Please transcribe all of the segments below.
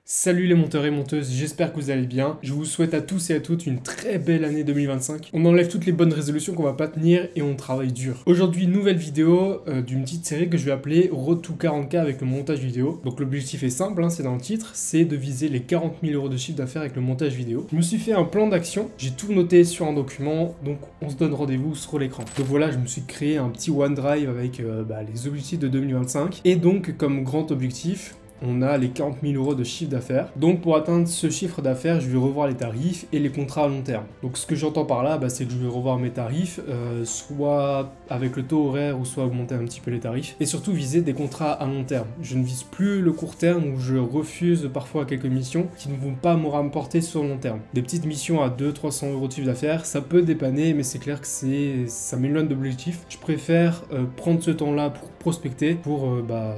Salut les monteurs et monteuses, j'espère que vous allez bien. Je vous souhaite à tous et à toutes une très belle année 2025. On enlève toutes les bonnes résolutions qu'on va pas tenir et on travaille dur. Aujourd'hui, nouvelle vidéo d'une petite série que je vais appeler Road to 40K avec le montage vidéo. Donc l'objectif est simple, c'est dans le titre, c'est de viser les 40 000 € de chiffre d'affaires avec le montage vidéo. Je me suis fait un plan d'action, j'ai tout noté sur un document, donc on se donne rendez-vous sur l'écran. Donc voilà, je me suis créé un petit OneDrive avec les objectifs de 2025. Et donc comme grand objectif, on a les 40 000 € de chiffre d'affaires. Donc pour atteindre ce chiffre d'affaires, je vais revoir les tarifs et les contrats à long terme. Donc ce que j'entends par là, c'est que je vais revoir mes tarifs, soit avec le taux horaire ou soit augmenter un petit peu les tarifs. Et surtout viser des contrats à long terme. Je ne vise plus le court terme où je refuse parfois quelques missions qui ne vont pas me rapporter sur le long terme. Des petites missions à 200-300 € de chiffre d'affaires, ça peut dépanner, mais c'est clair que ça m'éloigne d'objectif. Je préfère prendre ce temps-là pour prospecter, pour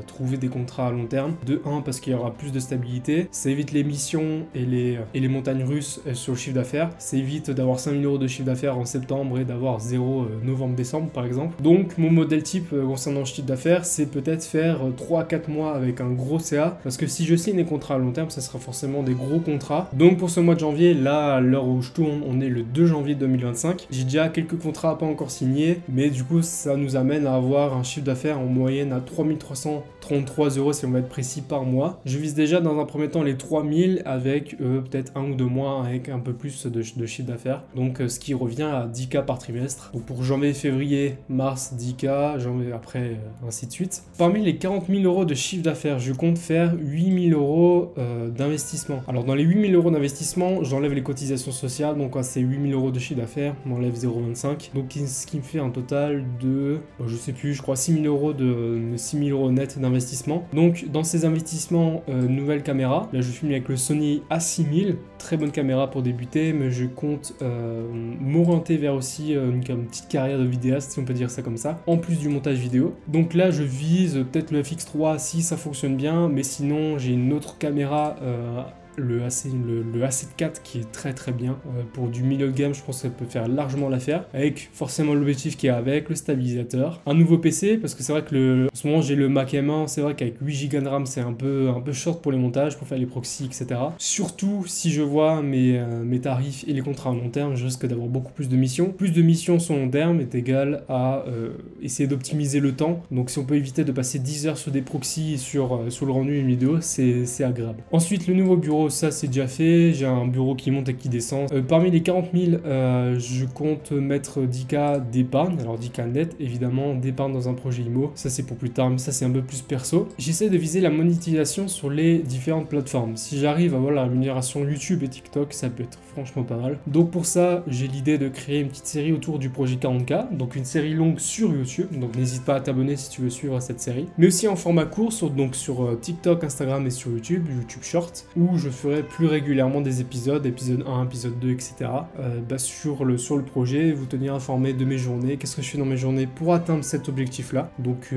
trouver des contrats à long terme. De 1, parce qu'il y aura plus de stabilité, ça évite les missions et les montagnes russes sur le chiffre d'affaires, ça évite d'avoir 5 000 € de chiffre d'affaires en septembre et d'avoir 0 novembre-décembre par exemple. Donc mon modèle type concernant le chiffre d'affaires, c'est peut-être faire 3-4 mois avec un gros CA, parce que si je signe des contrats à long terme, ça sera forcément des gros contrats. Donc pour ce mois de janvier, là à l'heure où je tourne, on est le 2 janvier 2025, j'ai déjà quelques contrats pas encore signés, mais du coup ça nous amène à avoir un chiffre d'affaires en moyenne à 3333 € si on va être précis par mois. Je vise déjà dans un premier temps les 3000 avec peut-être 1 ou 2 mois avec un peu plus de chiffre d'affaires. Donc ce qui revient à 10K par trimestre. Donc pour janvier, février, mars 10K, janvier après ainsi de suite. Parmi les 40 000 € de chiffre d'affaires, je compte faire 8 000 € d'investissement. Alors dans les 8 000 € d'investissement, j'enlève les cotisations sociales. Donc c'est 8 000 € de chiffre d'affaires, on enlève 0,25. Donc ce qui me fait un total de, je sais plus, je crois 6 000 € net d'investissement. Donc dans ces investissements, nouvelle caméra, là je filme avec le Sony A6000, très bonne caméra pour débuter, mais je compte m'orienter vers aussi une petite carrière de vidéaste, si on peut dire ça comme ça, en plus du montage vidéo. Donc là je vise peut-être le FX3 si ça fonctionne bien, mais sinon j'ai une autre caméra, le A7 IV qui est très bien pour du milieu de gamme. Je pense que ça peut faire largement l'affaire, avec forcément l'objectif qui est avec, le stabilisateur, un nouveau PC, parce que c'est vrai que en ce moment j'ai le Mac M1, c'est vrai qu'avec 8 Go de RAM c'est un peu short pour les montages, pour faire les proxys, etc. Surtout si je vois mes tarifs et les contrats à long terme, je risque d'avoir beaucoup plus de missions. Plus de missions sur long terme est égal à essayer d'optimiser le temps. Donc si on peut éviter de passer 10 heures sur des proxys sur le rendu d'une vidéo, c'est agréable. Ensuite le nouveau bureau, ça c'est déjà fait, j'ai un bureau qui monte et qui descend. Parmi les 40 000, je compte mettre 10K d'épargne, alors 10K net évidemment, d'épargne dans un projet IMO, ça c'est pour plus tard, mais ça c'est un peu plus perso. J'essaie de viser la monétisation sur les différentes plateformes. Si j'arrive à avoir la rémunération YouTube et TikTok, ça peut être franchement pas mal. Donc pour ça, j'ai l'idée de créer une petite série autour du projet 40K, donc une série longue sur YouTube, donc n'hésite pas à t'abonner si tu veux suivre cette série, mais aussi en format court, sur TikTok, Instagram et sur YouTube Short, où je ferai plus régulièrement des épisode 1, épisode 2, etc. Sur le projet, vous tenir informé de mes journées, qu'est-ce que je fais dans mes journées pour atteindre cet objectif-là. Donc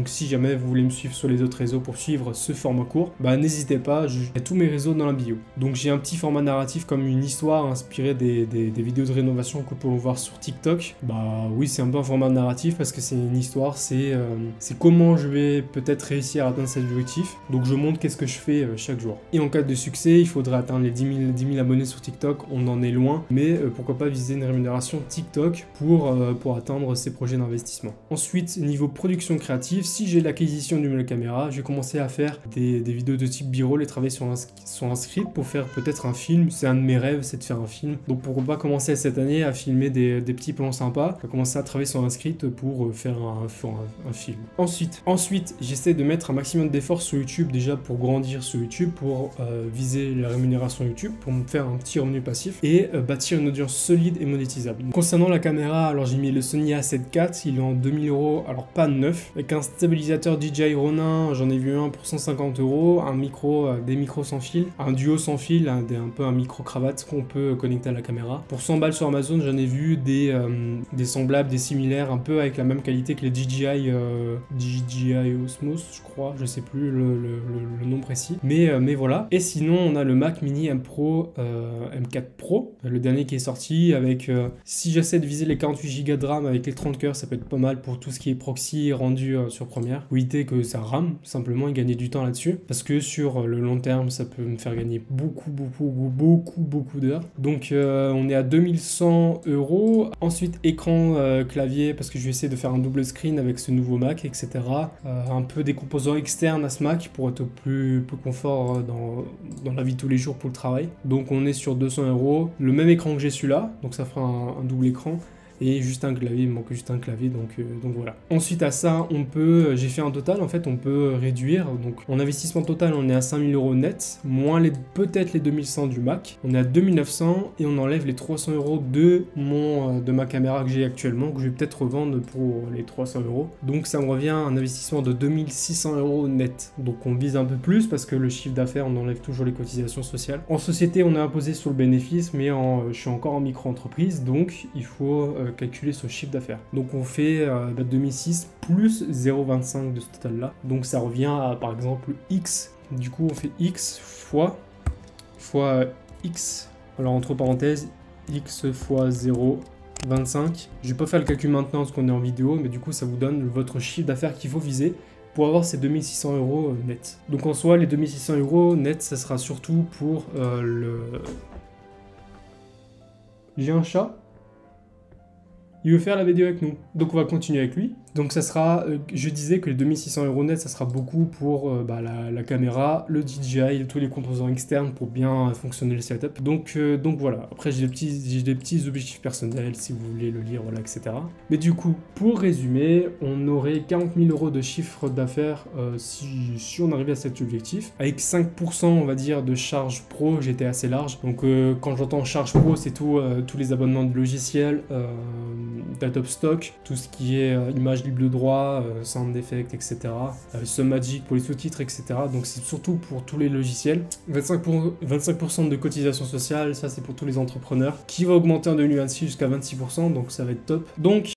si jamais vous voulez me suivre sur les autres réseaux pour suivre ce format court, n'hésitez pas, j'ai tous mes réseaux dans la bio. Donc j'ai un petit format narratif comme une histoire inspirée des vidéos de rénovation que vous pouvez voir sur TikTok. Oui, c'est un peu un format narratif parce que c'est une histoire, c'est comment je vais peut-être réussir à atteindre cet objectif. Donc je montre qu'est-ce que je fais chaque jour. Et en cas de succès, il faudrait atteindre les 10 000 abonnés sur TikTok, on en est loin, mais pourquoi pas viser une rémunération TikTok pour atteindre ces projets d'investissement. Ensuite, niveau production créative, si j'ai l'acquisition d'une nouvelle caméra, je vais commencer à faire des vidéos de type B-roll et travailler sur un script pour faire peut-être un film. C'est un de mes rêves, c'est de faire un film. Donc pourquoi pas commencer cette année à filmer des petits plans sympas, à commencer à travailler sur un script pour faire un film. Ensuite, j'essaie de mettre un maximum d'efforts sur YouTube, déjà pour grandir sur YouTube, pour viser la rémunération YouTube, pour me faire un petit revenu passif et bâtir une audience solide et monétisable. Concernant la caméra, alors j'ai mis le Sony A7 IV, il est en 2000 €, alors pas neuf, avec un stabilisateur DJI Ronin, j'en ai vu un pour 150 €, un micro, des micros sans fil, un duo sans fil, un peu un micro cravate qu'on peut connecter à la caméra. Pour 100 balles sur Amazon, j'en ai vu des semblables, des similaires, un peu avec la même qualité que les DJI Osmos, je crois, je sais plus le nom précis, mais voilà. Et sinon Sinon, on a le Mac Mini M4 Pro, le dernier qui est sorti avec, si j'essaie de viser les 48 Go de RAM avec les 30 cœurs, ça peut être pas mal pour tout ce qui est proxy rendu sur Premiere. Pour éviter que ça rame, simplement, et gagner du temps là-dessus. Parce que sur le long terme, ça peut me faire gagner beaucoup d'heures. Donc, on est à 2100 €. Ensuite, écran, clavier, parce que je vais essayer de faire un double screen avec ce nouveau Mac, etc. Un peu des composants externes à ce Mac pour être plus confort dans la vie de tous les jours pour le travail. Donc on est sur 200 €, le même écran que j'ai celui-là, donc ça fera un double écran. Et juste un clavier, il me manque juste un clavier, donc voilà. Ensuite à ça, j'ai fait un total, en fait, on peut réduire. Donc en investissement total, on est à 5000 € net, moins peut-être les 2100 du Mac. On est à 2900 et on enlève les 300 € de ma caméra que j'ai actuellement, que je vais peut-être revendre pour les 300 €. Donc ça me revient à un investissement de 2600 € net. Donc on vise un peu plus parce que le chiffre d'affaires, on enlève toujours les cotisations sociales. En société, on est imposé sur le bénéfice, mais je suis encore en micro-entreprise, donc il faut calculer son chiffre d'affaires. Donc on fait 2006 plus 0,25 de ce total là. Donc ça revient à par exemple X. Du coup on fait X fois X. Alors entre parenthèses, X fois 0,25. Je vais pas faire le calcul maintenant parce qu'on est en vidéo, mais du coup ça vous donne votre chiffre d'affaires qu'il faut viser pour avoir ces 2600 € net. Donc en soi, les 2600 € net, ça sera surtout pour J'ai un chat. Il veut faire la vidéo avec nous. Donc on va continuer avec lui. Donc ça sera, je disais que les 2600 € net, ça sera beaucoup pour la caméra, le DJI, tous les composants externes pour bien fonctionner le setup. Donc voilà, après j'ai des petits objectifs personnels, si vous voulez le lire, voilà, etc. Mais du coup, pour résumer, on aurait 40 000 € de chiffre d'affaires si on arrivait à cet objectif. Avec 5% on va dire de charge pro, j'étais assez large. Donc quand j'entends charge pro, c'est tous les abonnements de logiciels, d'Adobe Stock, tout ce qui est image libre de droit, sound effect, etc. Submagic pour les sous-titres, etc. Donc c'est surtout pour tous les logiciels. 25% de cotisation sociale, ça c'est pour tous les entrepreneurs, qui va augmenter en 2026 jusqu'à 26%, donc ça va être top. Donc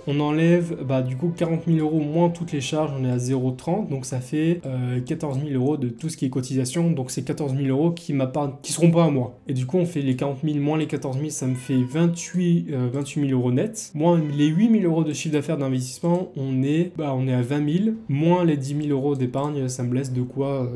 on enlève du coup 40 000 € moins toutes les charges, on est à 0,30, donc ça fait 14 000 € de tout ce qui est cotisation, donc c'est 14 000 € qui seront pas à moi. Et du coup on fait les 40 000 moins les 14 000, ça me fait 28 000 € net, moins les 8 000 € de chiffre d'affaires d'investissement, on est à 20 000, moins les 10 000 € d'épargne, ça me laisse de quoi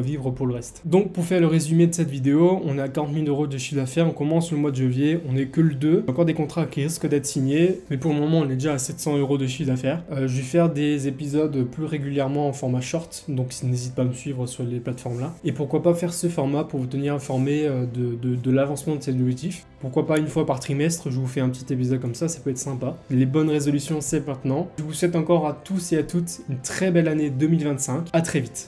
vivre pour le reste. Donc pour faire le résumé de cette vidéo, on est à 40 000 € de chiffre d'affaires, on commence le mois de janvier, on est que le 2, encore des contrats qui risquent d'être signés, mais pour le moment on est déjà à 700 € de chiffre d'affaires. Je vais faire des épisodes plus régulièrement en format short, donc n'hésite pas à me suivre sur les plateformes là. Et pourquoi pas faire ce format pour vous tenir informé de l'avancement de cet objectif. Pourquoi pas une fois par trimestre, je vous fais un petit épisode comme ça peut être sympa. Les bonnes résolutions, c'est maintenant. Je vous souhaite encore à tous et à toutes une très belle année 2025. À très vite.